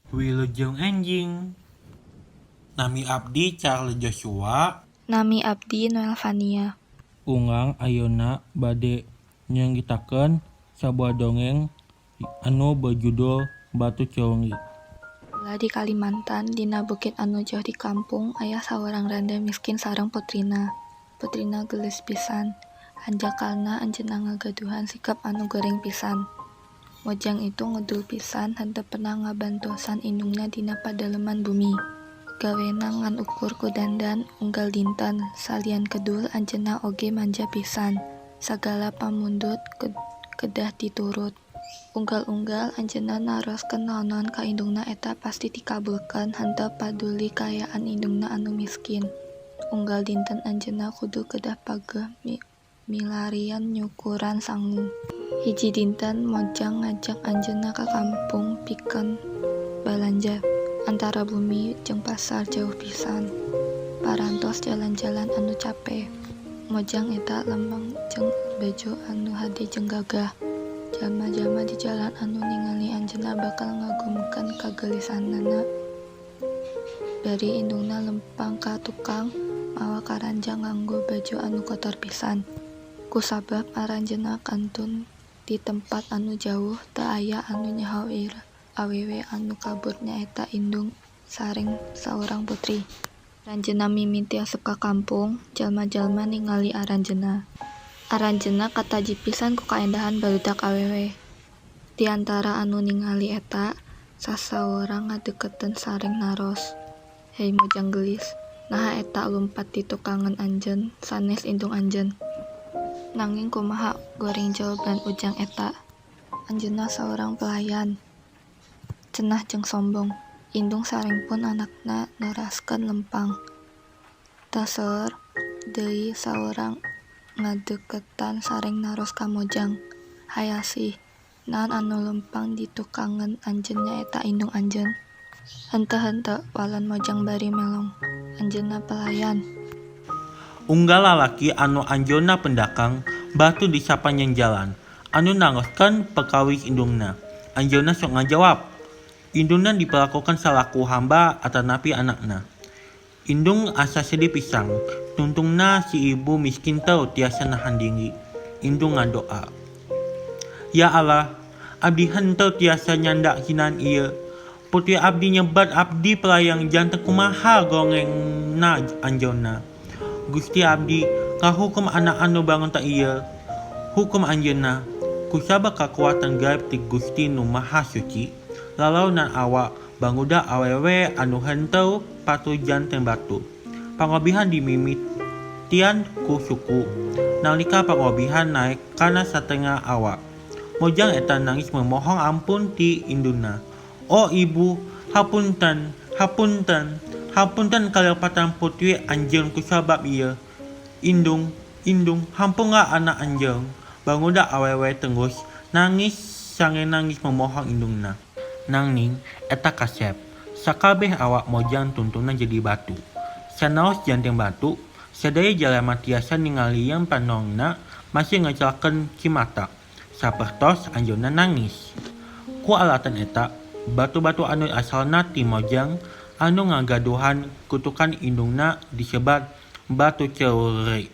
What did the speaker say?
Wilujeng anjing. Nami abdi Charles Joshua. Nami abdi Noel Vania. Unggang ayeuna bade nyanggitakeun sabuah dongeng anu berjudul Batu Ceungi. Ulah di Kalimantan, dina bukit anu jauh di kampung, aya saurang randa miskin sareng putrina. Putrina geus pisan. Hanjakalna anjeunna ngagaduhan sikap anu goreng pisan. Mojang itu ngedul pisan henteu pernah ngabantosan indungna dina padaleman bumi. Gawena ngan ukur ku dandan unggal dinten, salian kedul anjeunna oge manja pisan. Sagala pamundut kedah diturut. Unggal-unggal anjeunna naroskeun naon-naon ka indungna eta pasti dikabulkeun henteu paduli kaayaan indungna anu miskin. Unggal dinten anjeunna kudu kedah pageuh milarian nyukuran sangu. Hiji dinten Mojang ngajak anjeunna ka kampung pikeun balanja. Antara bumi jeung pasar jauh pisan. Parantos jalan-jalan anu capek. Mojang eta lempeng jeung bejo anu hade jeung gagah. Jalma-jalma di jalan anu ningali anjeunna bakal ngagumkeun kagelisanana. Dari indungna lempang ka tukang mawa karanja nganggo baju anu kotor pisan. Kusabab aranjeunna kantun di tempat anu jauh teu aya anu nyahoir awewe anu kabur nyaeta indung sareng saurang putri. Aranjeunna mimiti asup ka kampung, jalma-jalma ningali aranjeunna. Aranjeunna kataji pisan ku kaendahan barudak awewe. Di antara anu ningali eta, sasaurang ngadeukeuteun sareng naros. Hei Mojang gelis, naha eta lumpat di tukangan anjeun sanes indung anjeun. Nanging kumaha goreng jawaban ujang eta. Anjeunna saurang pelayan. Cenah jeung sombong. Indung sareng pun anakna neraskeun lempang. Taseur deui saurang ngadeuketan sareng naros ka Mojang. Hayasih, naon anu lempang di tukangan anjeun nyaeta indung anjeun? Henteu walan Mojang bari melong. Anjeunna pelayan. Unggal lalaki anu anjeunna pendakang batu di sapanjang jalan anu nangoskeun pekawis indungna. Anjeunna sok ngajawab. Indungna diperlakukan salaku hamba atanapi anakna. Indung asa sedih pisang. Tuntungna si ibu miskin teu tiasa nahan diri. Indung ngadoa. Ya Allah, abdi henteu tiasa nyanda hinaan ieu. Putri abdi nyebat abdi pelayang janten kumaha gongengna anjeunna. Gusti abdi kahukum anak anu bangun tak ieu. Hukum anjeunna. Kusabab kakuatan gaib ti Gusti nu Maha Suci. Lalaunan awak banguda awewe anu henteu patu janten batu. Pangobihan dimimitian ku suku. Nalika pangobihan naik kana satengah awak. Mojang eta nangis memohon ampun ti induna. Oh ibu, hapunten, hapunten, hapunten kalepatan putri anjeun kusabab ieu. Indung, hampunga anak anjeun. Banguda awewe tenggus nangis sange nangis memohon indungna. Nanging eta kasep. Sakabeh awak Mojang tuntuna jadi batu. Sanaos janten batu, sadaya jalema tiasa ningalieun panongna masih ngecalkeun cimata. Sapertos anjeunna nangis. Ku alatan eta, batu-batu anu asalna ti Mojang anu ngagaduhan kutukan indungna disebat Batu Ceuri.